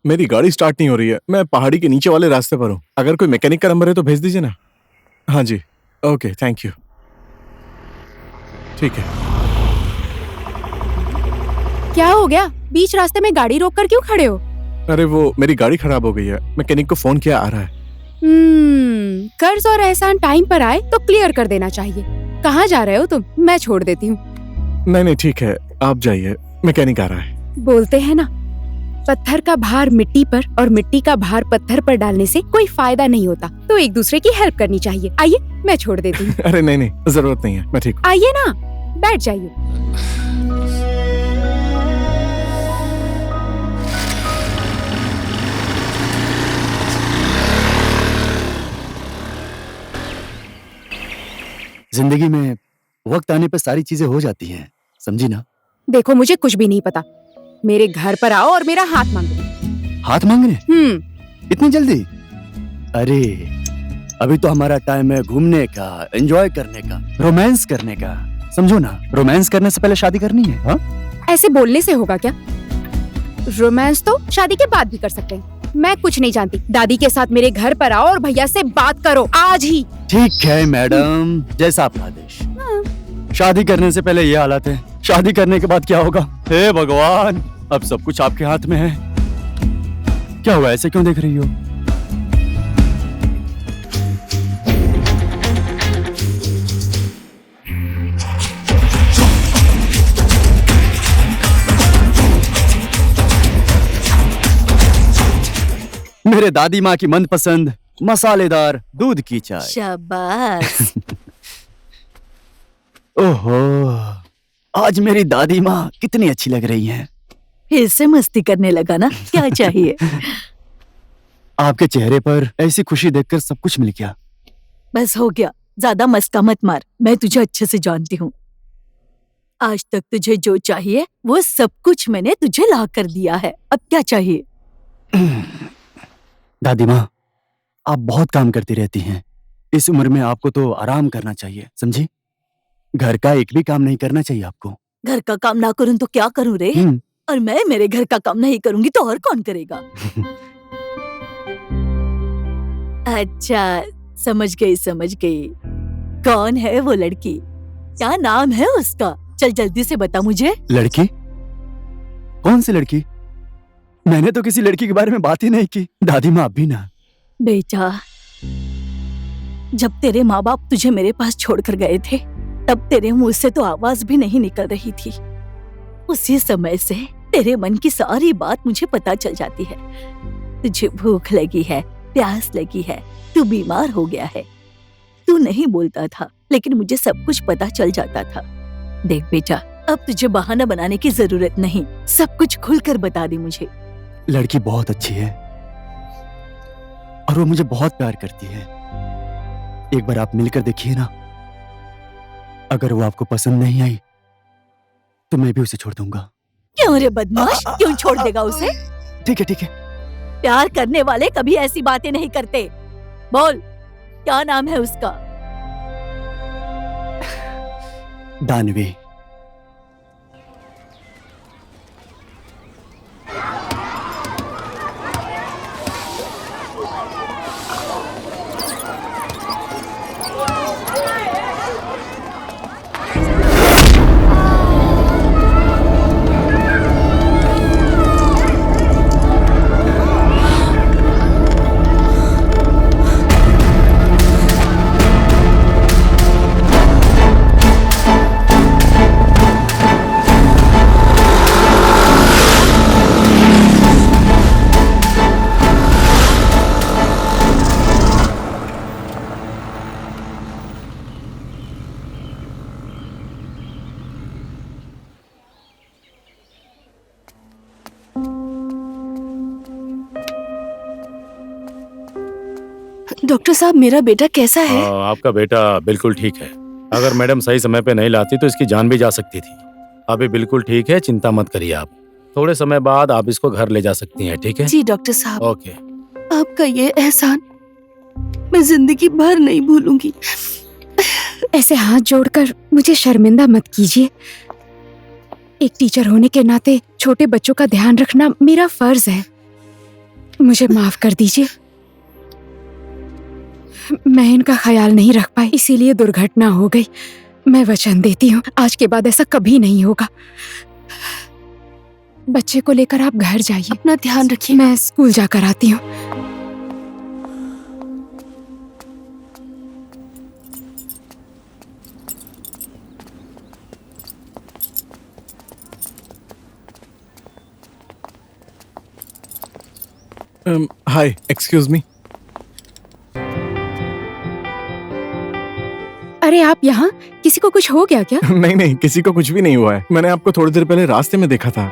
मेरी गाड़ी स्टार्ट नहीं हो रही है। मैं पहाड़ी के नीचे वाले रास्ते पर हूँ। अगर कोई मैकेनिक का नंबर है तो भेज दीजिए ना। हाँ जी, ओके, थैंक यू। ठीक है। क्या हो गया? बीच रास्ते में गाड़ी रोककर क्यों खड़े हो? अरे वो मेरी गाड़ी खराब हो गई है, मैकेनिक को फोन किया, आ रहा है। कर्ज और एहसान टाइम पर आए तो क्लियर कर देना चाहिए। कहाँ जा रहे हो तुम? मैं छोड़ देती हूँ। नहीं ठीक है, आप जाइए, मैकेनिक आ रहा है। बोलते हैं ना, पत्थर का भार मिट्टी पर और मिट्टी का भार पत्थर पर डालने से कोई फायदा नहीं होता, तो एक दूसरे की हेल्प करनी चाहिए। आइए, मैं छोड़ देती हूँ। अरे नहीं, जरूरत नहीं है, मैं ठीक हूँ। आइए ना, बैठ जाइए। जिंदगी में वक्त आने पर सारी चीजें हो जाती हैं, समझी ना? देखो, मुझे कुछ भी नहीं पता। मेरे घर पर आओ और मेरा हाथ मांगो। हाथ मांगने? इतनी जल्दी? अरे अभी तो हमारा टाइम है घूमने का, एंजॉय करने का, रोमांस करने का। समझो ना, रोमांस करने से पहले शादी करनी है। हाँ? ऐसे बोलने से होगा क्या? रोमांस तो शादी के बाद भी कर सकते हैं। मैं कुछ नहीं जानती। दादी के साथ मेरे घर पर आओ और भैया से बात करो आज ही। ठीक है मैडम, जैसा आपका आदेश। शादी करने से पहले ये हालत है, शादी करने के बाद क्या होगा? हे भगवान, अब सब कुछ आपके हाथ में है। क्या हुआ, ऐसे क्यों देख रही हो? मेरे दादी माँ की मनपसंद मसालेदार दूध की चाय। शाबाश। ओहो, आज मेरी दादी माँ कितनी अच्छी लग रही हैं। फिर से मस्ती करने लगा ना? क्या चाहिए? आपके चेहरे पर ऐसी खुशी देखकर सब कुछ मिल गया। बस हो गया, ज्यादा मस्का मत मार। मैं तुझे अच्छे से जानती हूँ। आज तक तुझे जो चाहिए वो सब कुछ मैंने तुझे ला कर दिया है। अब क्या चाहिए? दादी माँ, आप बहुत काम करती रहती हैं। इस उम्र में आपको तो आराम करना चाहिए, समझी? घर का एक भी काम नहीं करना चाहिए आपको। घर का काम ना करूँ तो क्या करूँ रे? और मैं मेरे घर का काम नहीं करूंगी तो और कौन करेगा? अच्छा, समझ गई। कौन है वो लड़की? क्या नाम है उसका? चल जल्दी से बता मुझे। लड़की? कौन सी लड़की? मैंने तो किसी लड़की के बारे में बात ही नहीं की। दादी माँ, आप भी ना। बेटा, जब तेरे माँ बाप तुझे मेरे पास छोड़कर गए थे, तब तेरे मुंह से तो आवाज भी नहीं निकल रही थी। उसी समय से तेरे मन की सारी बात मुझे पता चल जाती है। तुझे भूख लगी है, प्यास लगी है, तू बीमार हो गया है। तू नहीं बोलता था, लेकिन मुझे सब कुछ पता चल जाता था। देख बेटा, अब तुझे बहाना बनाने की जरूरत नहीं, सब कुछ खुलकर बता दे मुझे। लड़की बहुत अच्छी है और वो मुझे बहुत प्यार करती है। एक बार आप मिलकर देखिए ना। अगर वो आपको पसंद नहीं आई तो मैं भी उसे छोड़ दूंगा। क्यों रे बदमाश, क्यों छोड़ देगा उसे? ठीक है। प्यार करने वाले कभी ऐसी बातें नहीं करते। बोल, क्या नाम है उसका? दानवी। डॉक्टर साहब, मेरा बेटा कैसा है? आपका बेटा बिल्कुल ठीक है। अगर मैडम सही समय पे नहीं लाती तो इसकी जान भी जा सकती थी। अभी बिल्कुल ठीक है, चिंता मत करिए आप। थोड़े समय बाद आप इसको घर ले जा सकती हैं, ठीक है? जी डॉक्टर साहब। ओके। आपका ये एहसान मैं जिंदगी भर नहीं भूलूंगी। ऐसे हाथ जोड़कर मुझे शर्मिंदा मत कीजिए। एक टीचर होने के नाते छोटे बच्चों का ध्यान रखना मेरा फर्ज है। मुझे माफ कर दीजिए, मैं इनका ख्याल नहीं रख पाई, इसीलिए दुर्घटना हो गई। मैं वचन देती हूँ आज के बाद ऐसा कभी नहीं होगा। बच्चे को लेकर आप घर जाइए, अपना ध्यान रखिए। मैं स्कूल जाकर आती हूँ। हाय, एक्सक्यूज मी। अरे आप यहाँ, किसी को कुछ हो गया क्या? नहीं नहीं, किसी को कुछ भी नहीं हुआ है। मैंने आपको थोड़ी देर पहले रास्ते में देखा था,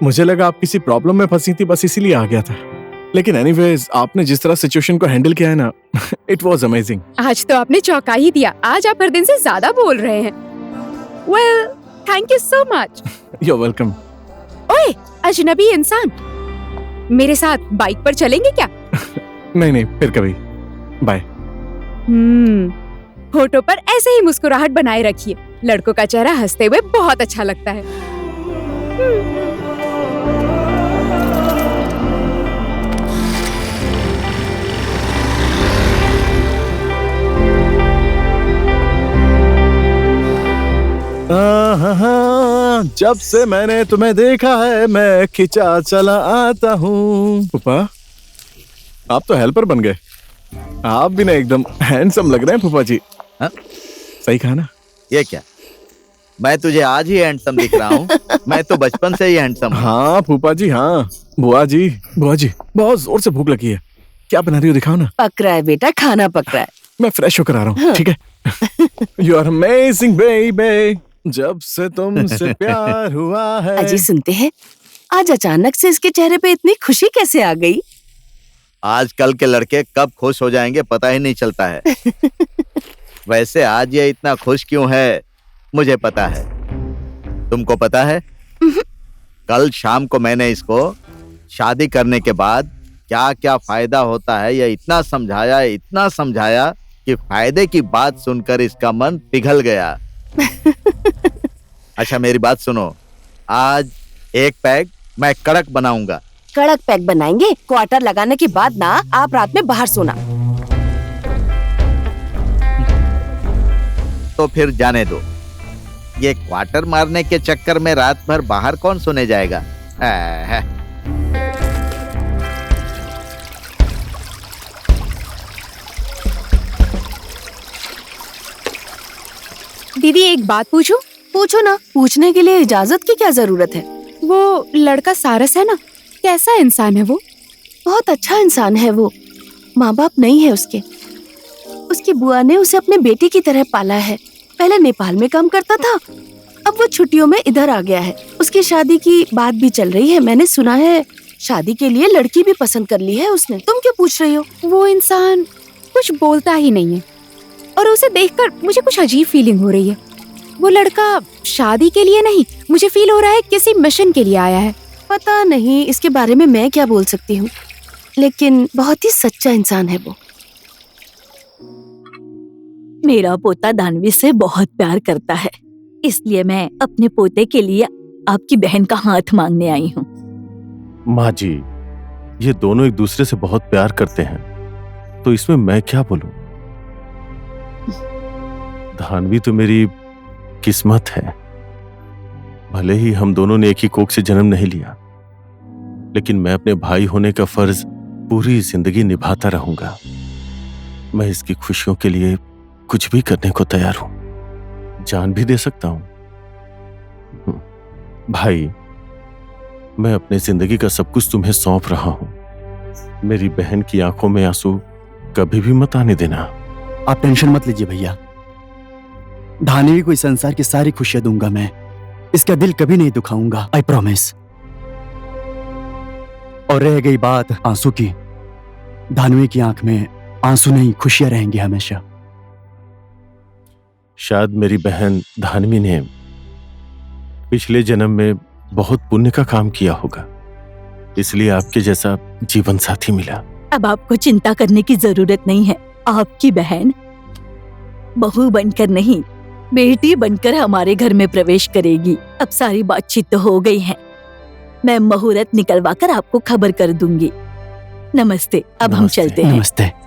मुझे लगा आप किसी प्रॉब्लम में फंसी थी, बस इसीलिए आ गया था। लेकिन एनीवेज, आपने जिस तरह सिचुएशन को हैंडल किया है ना, इट वाज अमेजिंग। आज तो आपने चौंका ही दिया। आज आप हर दिन से ज्यादा बोल रहे हैं। Well, thank you so much. You are welcome. ओए, अजनबी इंसान, मेरे साथ बाइक पर चलेंगे क्या? नहीं नहीं, फिर कभी। बाय। होठों पर ऐसे ही मुस्कुराहट बनाए रखिए। लड़कों का चेहरा हंसते हुए बहुत अच्छा लगता है। जब से मैंने तुम्हें देखा है मैं खिंचा चला आता हूँ। फूफा, आप तो हेल्पर बन गए। आप भी ना एकदम हैंडसम लग रहे हैं फूफा जी। हाँ? सही कहा ना? ये क्या, मैं तुझे आज ही हैंडसम दिख रहा हूँ? मैं तो बचपन से ही हैंडसम हूँ। हाँ फूफा जी, हाँ। बुआ जी बहुत जोर से भूख लगी है। क्या बना रही हो, दिखाओ ना। पक रहा है बेटा, खाना पक रहा है। मैं फ्रेश होकर आ रहा हूँ। ठीक है। यू आर अमेजिंग बेबी, जब से तुमसे प्यार हुआ है। अजी सुनते हैं, आज अचानक से इसके चेहरे पे इतनी खुशी कैसे आ गई? आजकल के लड़के कब खुश हो जाएंगे पता ही नहीं चलता है। वैसे आज ये इतना खुश क्यों है मुझे पता है। तुमको पता है? कल शाम को मैंने इसको शादी करने के बाद क्या क्या फायदा होता है ये इतना समझाया कि फायदे की बात सुनकर इसका मन पिघल गया। अच्छा मेरी बात सुनो, आज एक पैक मैं कड़क बनाऊंगा। कड़क पैक बनाएंगे? क्वार्टर लगाने के बाद ना आप रात में बाहर सोना। तो फिर जाने दो, ये क्वार्टर मारने के चक्कर में रात भर बाहर कौन सोने जाएगा? दीदी एक बात पूछूं? पूछो ना, पूछने के लिए इजाजत की क्या जरूरत है? वो लड़का सारस है ना, कैसा इंसान है वो? बहुत अच्छा इंसान है वो। माँ बाप नहीं है उसके। उसकी बुआ ने उसे अपने बेटे की तरह पाला है। पहले नेपाल में काम करता था, अब वो छुट्टियों में इधर आ गया है। उसकी शादी की बात भी चल रही है। मैंने सुना है शादी के लिए लड़की भी पसंद कर ली है उसने। तुम क्यों पूछ रही हो? वो इंसान कुछ बोलता ही नहीं है और उसे देखकर मुझे कुछ अजीब फीलिंग हो रही है। वो लड़का शादी के लिए नहीं, मुझे फील हो रहा है किसी मिशन के लिए आया है। पता नहीं इसके बारे में मैं क्या बोल सकती हूँ, लेकिन बहुत ही सच्चा इंसान है वो। मेरा पोता दानवी से बहुत प्यार करता है, इसलिए मैं अपने पोते के लिए आपकी बहन का हाथ मांगने आई हूँ। माँ जी, ये दोनों एक दूसरे से बहुत प्यार करते हैं, तो इसमें मैं क्या बोलूं? धानवी तो मेरी किस्मत है। भले ही हम दोनों ने एक ही कोख से जन्म नहीं लिया, लेकिन मैं अपने भाई होने का फर्ज पूरी जिंदगी निभाता रहूंगा। मैं इसकी खुशियों के लिए कुछ भी करने को तैयार हूं, जान भी दे सकता हूं। भाई, मैं अपने जिंदगी का सब कुछ तुम्हें सौंप रहा हूं। मेरी बहन की आंखों में आंसू कभी भी मत आने देना। आप टेंशन मत लीजिए भैया, धानवी को इस संसार की सारी खुशियां दूंगा मैं। इसका दिल कभी नहीं दुखाऊंगा, आई प्रॉमिस। और रह गई बात आंसू की, धानवी की आंख में आंसू नहीं, खुशियां रहेंगी हमेशा। शायद मेरी बहन धानवी ने पिछले जन्म में बहुत पुण्य का काम किया होगा, इसलिए आपके जैसा जीवन साथी मिला। अब आपको चिंता करने की जरूरत नहीं है। आपकी बहन बहू बनकर नहीं, बेटी बनकर हमारे घर में प्रवेश करेगी। अब सारी बातचीत तो हो गई है। मैं मुहूर्त निकलवा कर आपको खबर कर दूंगी। नमस्ते, अब हम नमस्ते। चलते हैं। नमस्ते।